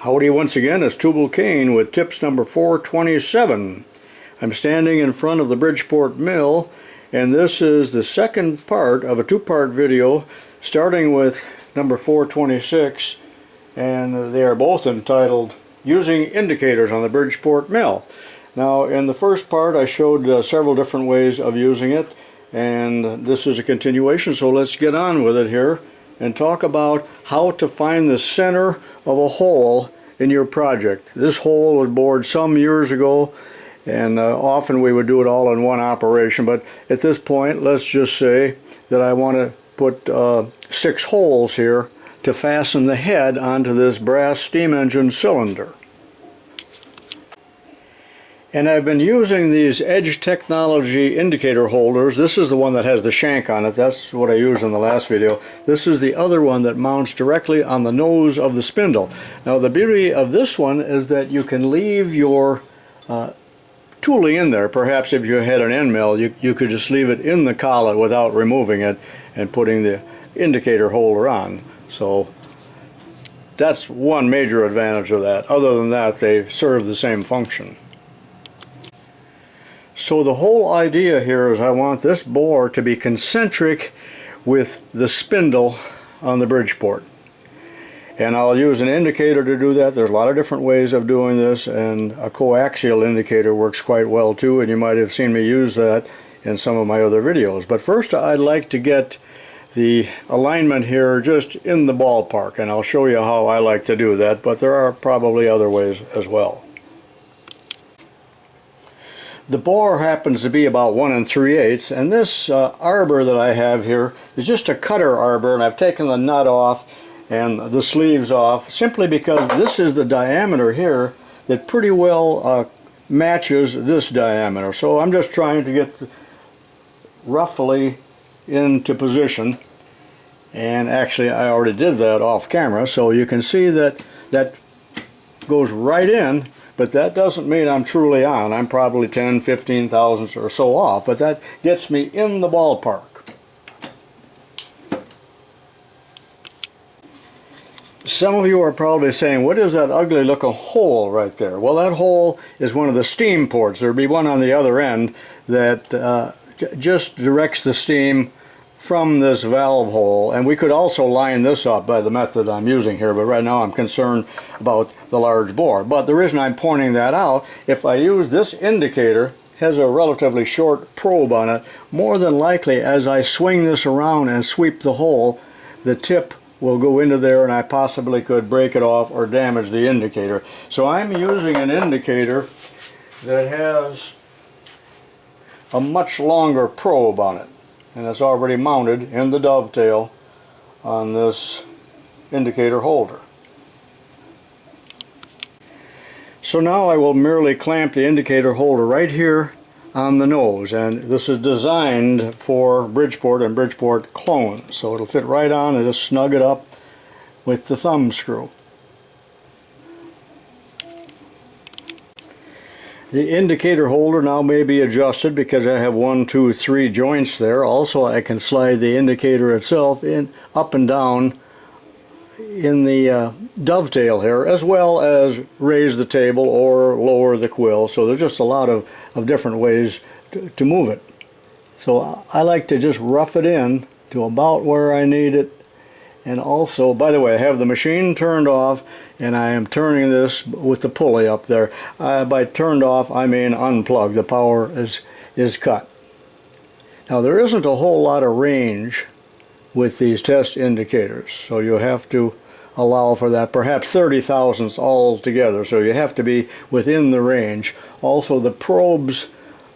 Howdy once again, it's tubalcain with tips number 427. I'm standing in front of the Bridgeport mill, and this is the second part of a two-part video starting with number 426, and they are both entitled Using Indicators on the Bridgeport Mill. Now in the first part I showed several different ways of using it, and this is a continuation, so let's get on with it here and talk about how to find the center of a hole in your project. This hole was bored some years ago, and often we would do it all in one operation, but at this point let's just say that I want to put 6 holes here to fasten the head onto this brass steam engine cylinder. And I've been using these Edge Technology indicator holders. This is the one that has the shank on it. That's what I used in the last video. This is the other one that mounts directly on the nose of the spindle. Now the beauty of this one is that you can leave your tooling in there. Perhaps if you had an end mill, you could just leave it in the collet without removing it and putting the indicator holder on. So that's one major advantage of that. Other than that, they serve the same function. So the whole idea here is I want this bore to be concentric with the spindle on the Bridgeport. And I'll use an indicator to do that. There's a lot of different ways of doing this, and a coaxial indicator works quite well too, and you might have seen me use that in some of my other videos. But first I'd like to get the alignment here just in the ballpark, and I'll show you how I like to do that, but there are probably other ways as well. The bore happens to be about 1 3/8, and this arbor that I have here is just a cutter arbor, and I've taken the nut off and the sleeves off simply because this is the diameter here that pretty well matches this diameter. So I'm just trying to get roughly into position, and actually I already did that off camera, so you can see that that goes right in. But that doesn't mean I'm truly on. I'm probably 10-15 thousandths or so off, but that gets me in the ballpark. Some of you are probably saying, what is that ugly looking hole right there? Well, that hole is one of the steam ports. There'll be one on the other end that just directs the steam from this valve hole, and we could also line this up by the method I'm using here, but right now I'm concerned about the large bore. But the reason I'm pointing that out, if I use this indicator, has a relatively short probe on it, more than likely as I swing this around and sweep the hole, the tip will go into there and I possibly could break it off or damage the indicator. So I'm using an indicator that has a much longer probe on it, and it's already mounted in the dovetail on this indicator holder. So now I will merely clamp the indicator holder right here on the nose, and this is designed for Bridgeport and Bridgeport clones, so it'll fit right on and just snug it up with the thumb screw. The indicator holder now may be adjusted because I have 1, 2, 3 joints there. Also, I can slide the indicator itself in up and down in the dovetail here, as well as raise the table or lower the quill. So there's just a lot of different ways to move it. So I like to just rough it in to about where I need it. And also, by the way, I have the machine turned off, and I am turning this with the pulley up there. By turned off, I mean unplugged. The power is cut. Now, there isn't a whole lot of range with these test indicators, so you have to allow for that. Perhaps 30 thousandths altogether, so you have to be within the range. Also, the probes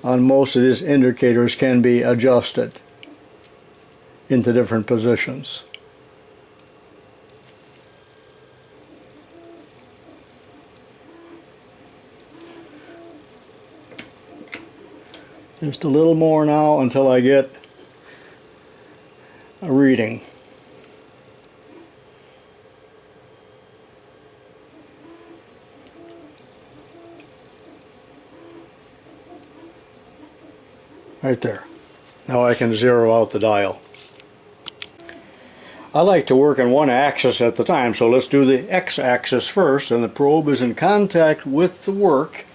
on most of these indicators can be adjusted into different positions. Just a little more now until I get a reading. Right there. Now I can zero out the dial. I like to work in one axis at the time, so let's do the x-axis first, and the probe is in contact with the work.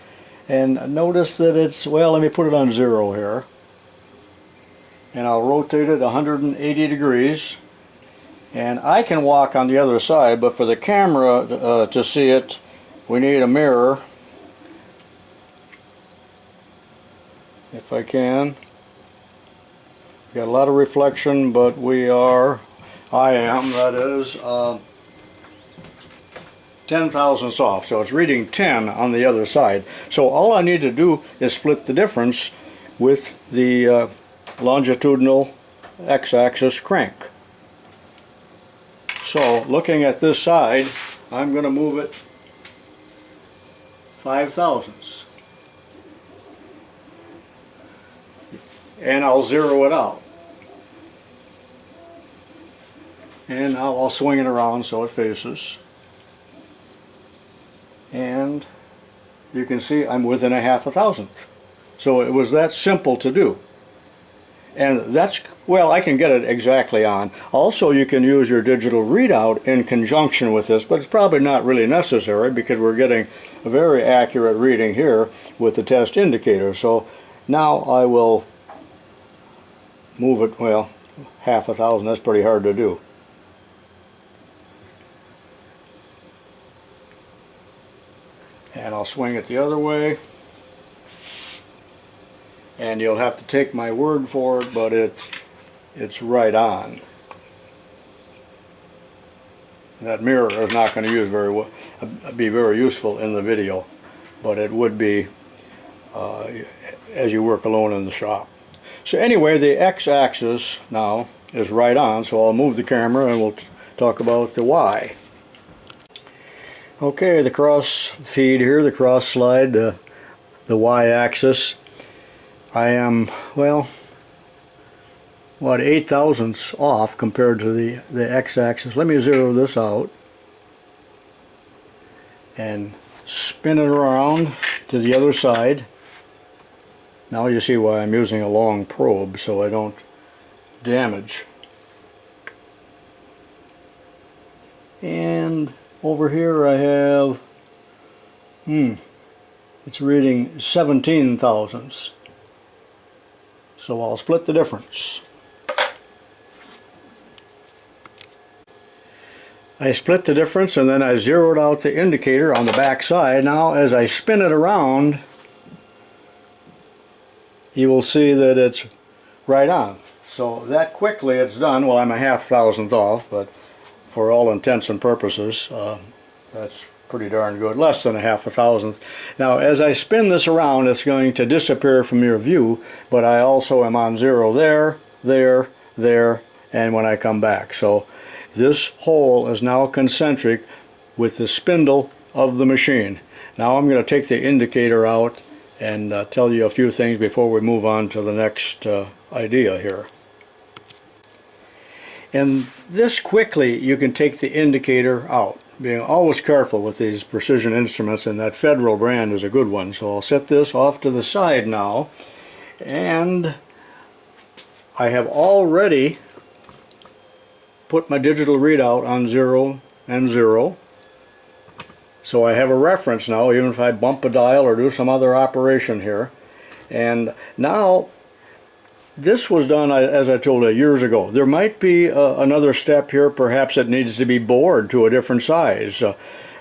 And notice that it's, well, let me put it on 0 here. And I'll rotate it 180 degrees. And I can walk on the other side, but for the camera to see it, we need a mirror. If I can. Got a lot of reflection, but I am, that is, 10 thousandths off. So it's reading 10 on the other side. So all I need to do is split the difference with the longitudinal x-axis crank. So looking at this side, I'm going to move it 5 thousandths. And I'll zero it out. And now I'll swing it around so it faces. And you can see I'm within a 1/2 thousandth. So it was that simple to do. And that's, well, I can get it exactly on. Also, you can use your digital readout in conjunction with this, but it's probably not really necessary because we're getting a very accurate reading here with the test indicator. So now I will move it, well, 1/2 thousand, that's pretty hard to do. And I'll swing it the other way. And you'll have to take my word for it, but it's right on. That mirror is not going to use be very useful in the video, but it would be as you work alone in the shop. So anyway, the x-axis now is right on, so I'll move the camera and we'll talk about the y. Okay, the cross feed here, the cross slide, the y-axis. I am, well, what, 8 thousandths off compared to the x-axis. Let me zero this out and spin it around to the other side. Now you see why I'm using a long probe, so I don't damage. And over here I have, it's reading 17 thousandths. So I'll split the difference. I split the difference and then I zeroed out the indicator on the back side. Now as I spin it around, you will see that it's right on. So that quickly it's done. Well, I'm a 1/2 thousandth off, but for all intents and purposes, that's pretty darn good. Less than a 1/2 thousandth. Now as I spin this around, it's going to disappear from your view, but I also am on 0 there, there, there, and when I come back. So this hole is now concentric with the spindle of the machine. Now I'm going to take the indicator out and tell you a few things before we move on to the next idea here. And this quickly you can take the indicator out. Being always careful with these precision instruments, and that Federal brand is a good one. So I'll set this off to the side now, and I have already put my digital readout on 0 and 0. So I have a reference now, even if I bump a dial or do some other operation here. And now, this was done, as I told you, years ago. There might be another step here. Perhaps it needs to be bored to a different size.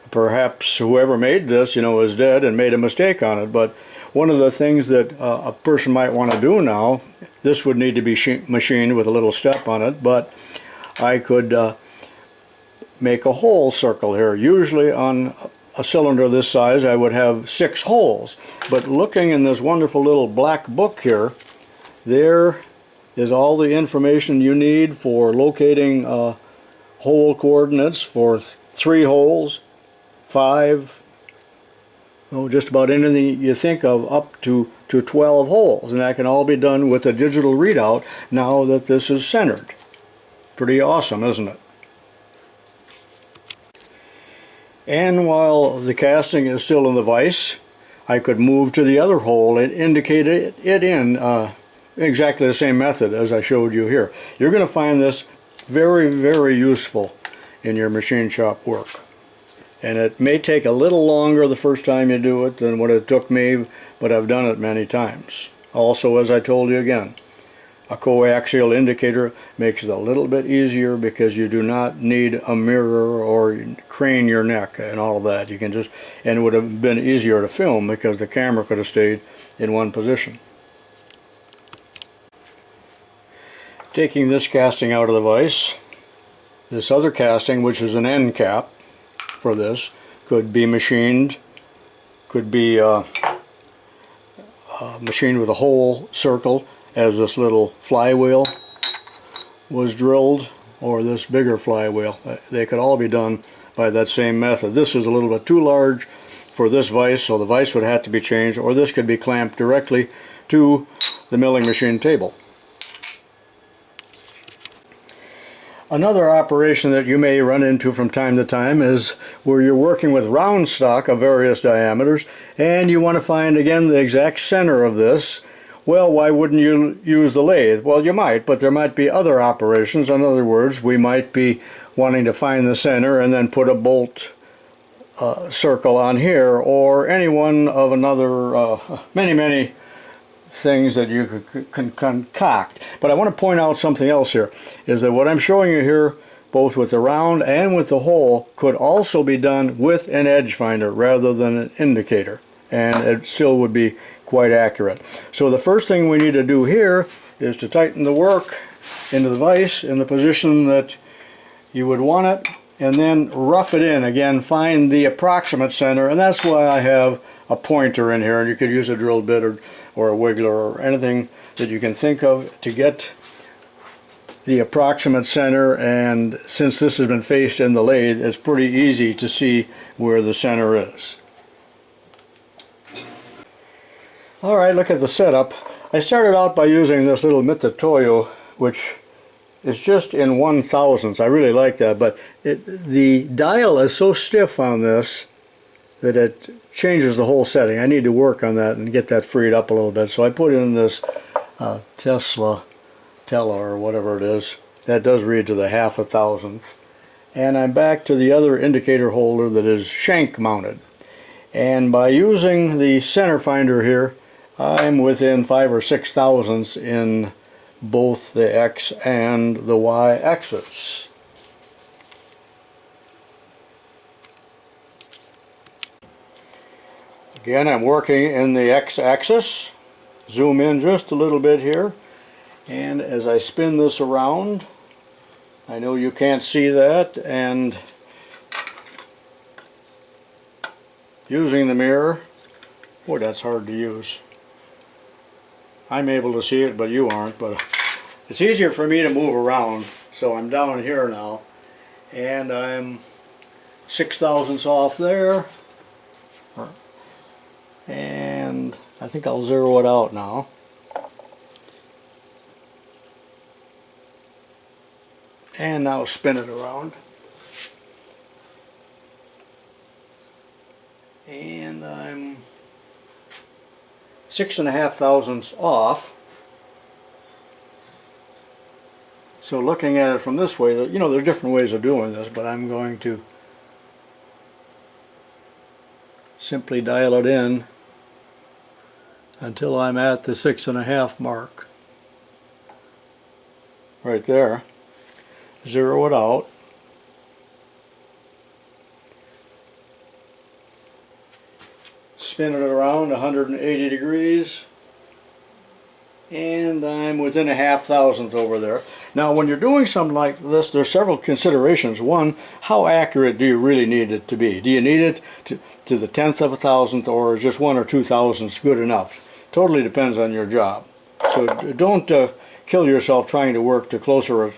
Perhaps whoever made this, is dead and made a mistake on it. But one of the things that a person might want to do now, this would need to be machined with a little step on it, but I could make a hole circle here. Usually on a cylinder this size I would have 6 holes, but looking in this wonderful little black book here, there is all the information you need for locating hole coordinates for 3 holes, 5, just about anything you think of, up to 12 holes, and that can all be done with a digital readout now that this is centered. Pretty awesome, isn't it? And while the casting is still in the vise, I could move to the other hole and indicate it in exactly the same method as I showed you here. You're going to find this very, very useful in your machine shop work. And it may take a little longer the first time you do it than what it took me, but I've done it many times. Also, as I told you again, a coaxial indicator makes it a little bit easier because you do not need a mirror or crane your neck and all of that. You can just, and it would have been easier to film because the camera could have stayed in one position. Taking this casting out of the vise, this other casting, which is an end cap for this, could be machined, could be machined with a whole circle, as this little flywheel was drilled, or this bigger flywheel. They could all be done by that same method. This is a little bit too large for this vise, so the vise would have to be changed, or this could be clamped directly to the milling machine table. Another operation that you may run into from time to time is where you're working with round stock of various diameters and you want to find again the exact center of this. Well, why wouldn't you use the lathe? Well, you might, but there might be other operations. In other words, we might be wanting to find the center and then put a bolt circle on here, or any one of another many things that you can concoct. But I want to point out something else here, is that what I'm showing you here, both with the round and with the hole, could also be done with an edge finder rather than an indicator, and it still would be quite accurate. So the first thing we need to do here is to tighten the work into the vise in the position that you would want it, and then rough it in. Again, find the approximate center, and that's why I have a pointer in here, and you could use a drill bit or a wiggler or anything that you can think of to get the approximate center. And since this has been faced in the lathe, it's pretty easy to see where the center is. Alright, look at the setup. I started out by using this little Mitutoyo, which is just in 1/1000ths. I really like that, but the dial is so stiff on this that it changes the whole setting. I need to work on that and get that freed up a little bit. So I put in this Tela or whatever it is. That does read to the 1/1000th. And I'm back to the other indicator holder that is shank mounted. And by using the center finder here, I'm within 5 or 6 thousandths in both the X and the Y axis. Again, I'm working in the X axis. Zoom in just a little bit here, and as I spin this around, I know you can't see that, and using the mirror, boy, that's hard to use. I'm able to see it, but you aren't. But it's easier for me to move around, so I'm down here now, and I'm 6 thousandths off there, and I think I'll zero it out now. And now spin it around. And I'm 6.5 thousandths off. So looking at it from this way, you know, there's different ways of doing this, but I'm going to simply dial it in until I'm at the 6.5 mark. Right there. Zero it out. Spin it around 180 degrees, and I'm within 1/2 thousandth over there. Now when you're doing something like this, there's several considerations. One, how accurate do you really need it to be? Do you need it to the 1/10 of a thousandth, or is just 1 or 2 thousandths good enough? Totally depends on your job. So don't kill yourself trying to work to closer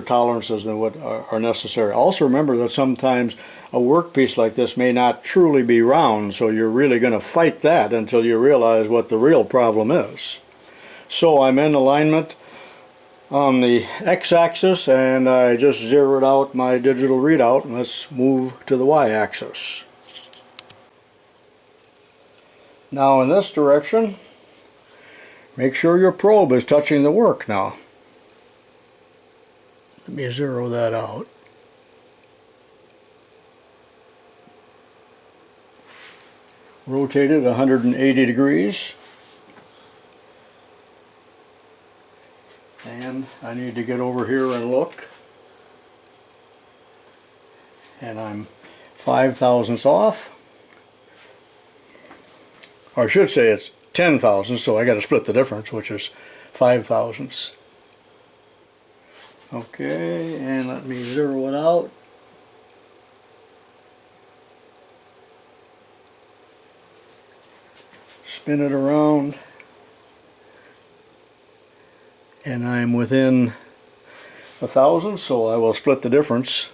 tolerances than what are necessary. Also remember that sometimes a workpiece like this may not truly be round, so you're really going to fight that until you realize what the real problem is. So I'm in alignment on the x-axis, and I just zeroed out my digital readout, and let's move to the y-axis. Now in this direction, make sure your probe is touching the work now. Let me zero that out. Rotate it 180 degrees. And I need to get over here and look. And I'm 5 thousandths off. Or I should say it's 10 thousandths, so I got to split the difference, which is 5 thousandths. Okay, and let me zero it out. Spin it around. And I'm within 1,000, so I will split the difference.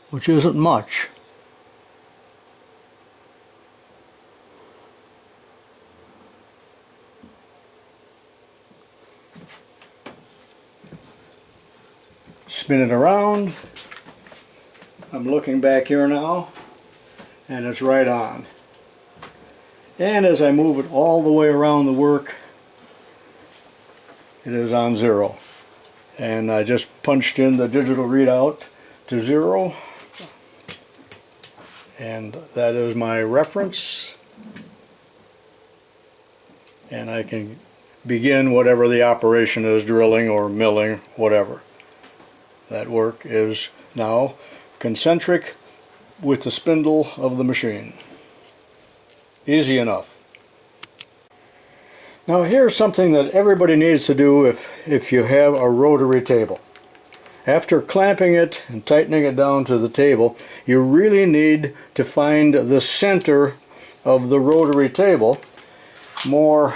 Which isn't much. Spin it around. I'm looking back here now, and it's right on. And as I move it all the way around the work, it is on 0. And I just punched in the digital readout to 0. And that is my reference. And I can begin whatever the operation is, drilling or milling, whatever. That work is now concentric with the spindle of the machine. Easy enough. Now here's something that everybody needs to do if you have a rotary table. After clamping it and tightening it down to the table, you really need to find the center of the rotary table. More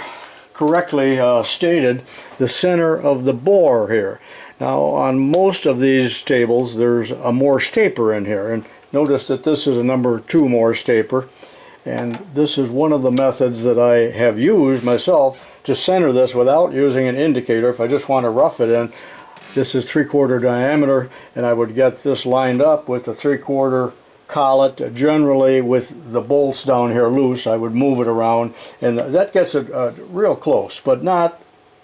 correctly stated, the center of the bore here. Now on most of these tables there's a Morse taper in here, and notice that this is a number 2 Morse taper. And this is one of the methods that I have used myself to center this without using an indicator. If I just want to rough it in, this is 3/4 diameter, and I would get this lined up with the 3/4 collet. Generally with the bolts down here loose, I would move it around, and that gets it real close, but not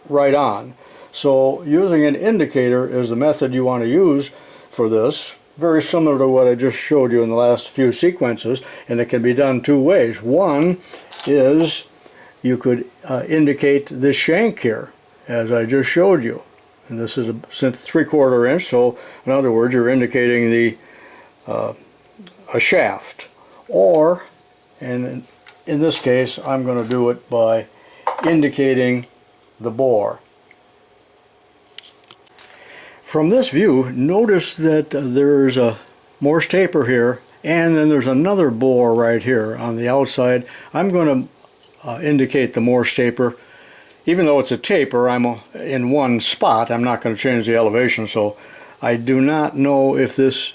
right on. So using an indicator is the method you want to use for this. Very similar to what I just showed you in the last few sequences, and it can be done 2 ways. One is you could indicate this shank here, as I just showed you. And this is a 3/4 inch, so in other words, you're indicating the a shaft. Or, and in this case, I'm going to do it by indicating the bore. From this view, notice that there's a Morse taper here, and then there's another bore right here on the outside. I'm going to indicate the Morse taper. Even though it's a taper, I'm in one spot. I'm not going to change the elevation, so I do not know if this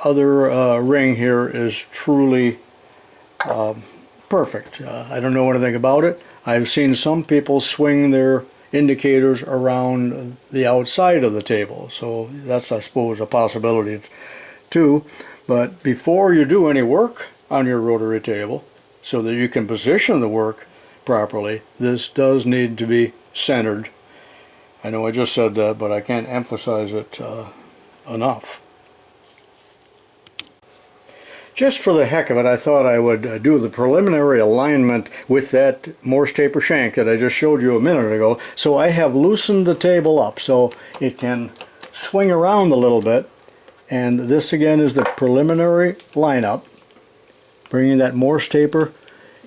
other ring here is truly perfect. I don't know anything about it. I've seen some people swing their indicators around the outside of the table, so that's, I suppose, a possibility too. But before you do any work on your rotary table, so that you can position the work properly, this does need to be centered. I know I just said that, but I can't emphasize it enough. Just for the heck of it, I thought I would do the preliminary alignment with that Morse taper shank that I just showed you a minute ago. So I have loosened the table up so it can swing around a little bit. And this again is the preliminary lineup, bringing that Morse taper.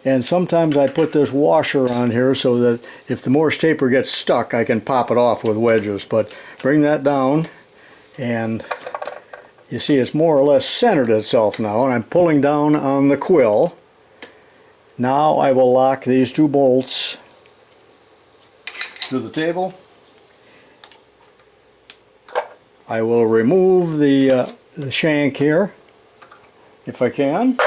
And sometimes I put this washer on here so that if the Morse taper gets stuck, I can pop it off with wedges. But bring that down, and you see it's more or less centered itself now, and I'm pulling down on the quill. Now I will lock these 2 bolts to the table. I will remove the shank here, if I can.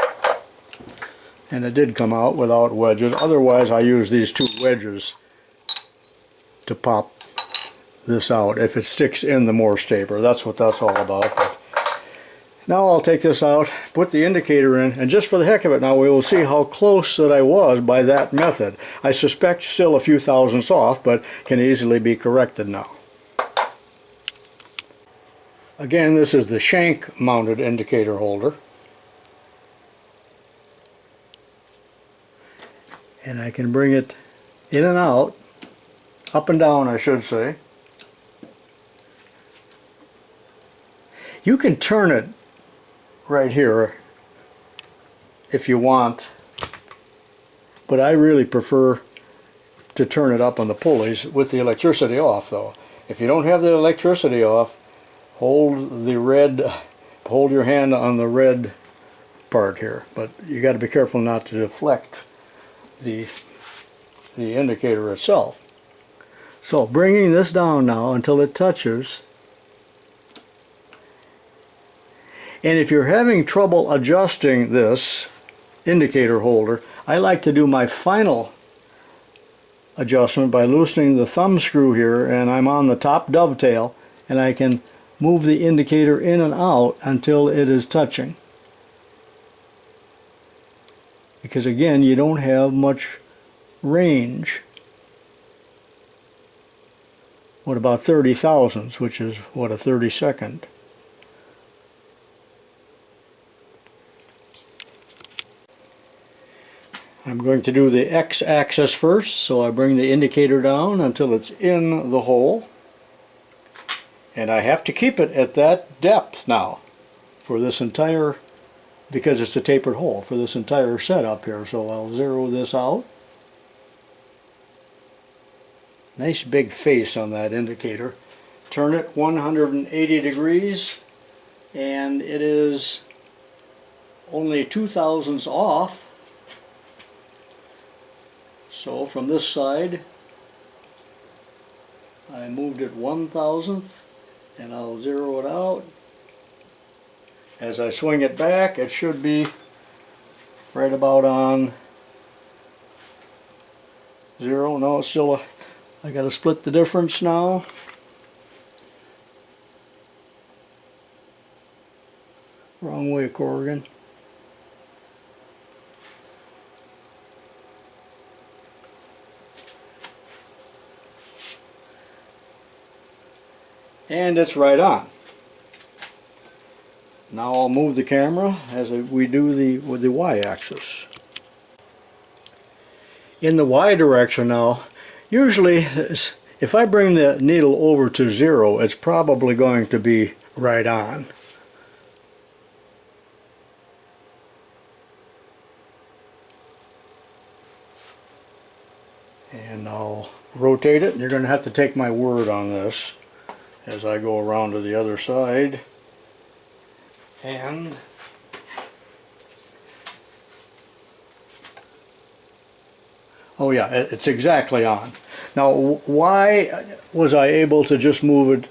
And it did come out without wedges. Otherwise I use these 2 wedges to pop this out if it sticks in the Morse taper. That's what that's all about. Now I'll take this out, put the indicator in, and just for the heck of it now we will see how close that I was by that method. I suspect still a few thousandths off, but can easily be corrected now. Again, this is the shank mounted indicator holder. And I can bring it in and out, up and down I should say. You can turn it right here if you want, but I really prefer to turn it up on the pulleys with the electricity off though. If you don't have the electricity off, hold your hand on the red part here, but you got to be careful not to deflect the indicator itself. So bringing this down now until it touches. And if you're having trouble adjusting this indicator holder, I like to do my final adjustment by loosening the thumb screw here, and I'm on the top dovetail, and I can move the indicator in and out until it is touching. Because again, you don't have much range. What about 30 thousandths, which is what, a 32nd? I'm going to do the x-axis first, so I bring the indicator down until it's in the hole. And I have to keep it at that depth now for this entire, because it's a tapered hole, for this entire setup here. So I'll zero this out. Nice big face on that indicator. Turn it 180 degrees, and it is only 2 thousandths off. So from this side, I moved it 1 thousandth, and I'll zero it out. As I swing it back, it should be right about on 0. No, it's still I got to split the difference now. Wrong way, Corrigan. And it's right on. Now I'll move the camera as we do with the y-axis. In the y direction now, usually if I bring the needle over to 0, it's probably going to be right on. And I'll rotate it, and you're going to have to take my word on this as I go around to the other side. And oh yeah, it's exactly on. Now why was I able to just move it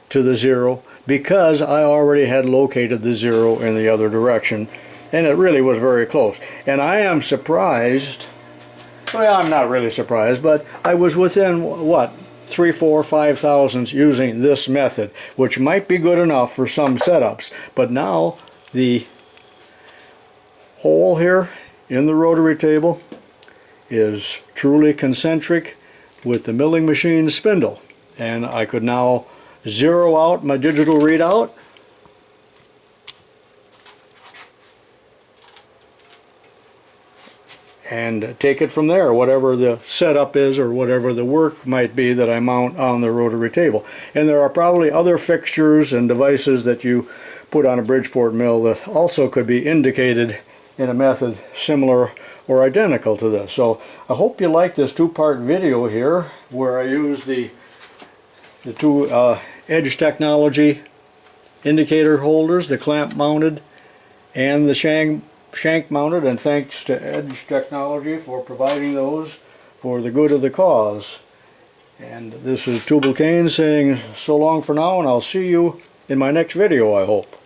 to the 0? Because I already had located the 0 in the other direction, and it really was very close. And I am surprised, well, I'm not really surprised, but I was within what, 3, 4, 5 thousandths using this method, which might be good enough for some setups. But now the hole here in the rotary table is truly concentric with the milling machine spindle, and I could now zero out my digital readout and take it from there, whatever the setup is or whatever the work might be that I mount on the rotary table. And there are probably other fixtures and devices that you put on a Bridgeport mill that also could be indicated in a method similar or identical to this. So I hope you like this two-part video here where I use the two Edge Technology indicator holders, the clamp mounted and the shank mounted, and thanks to Edge Technology for providing those for the good of the cause. And this is tubalcain saying so long for now, and I'll see you in my next video, I hope.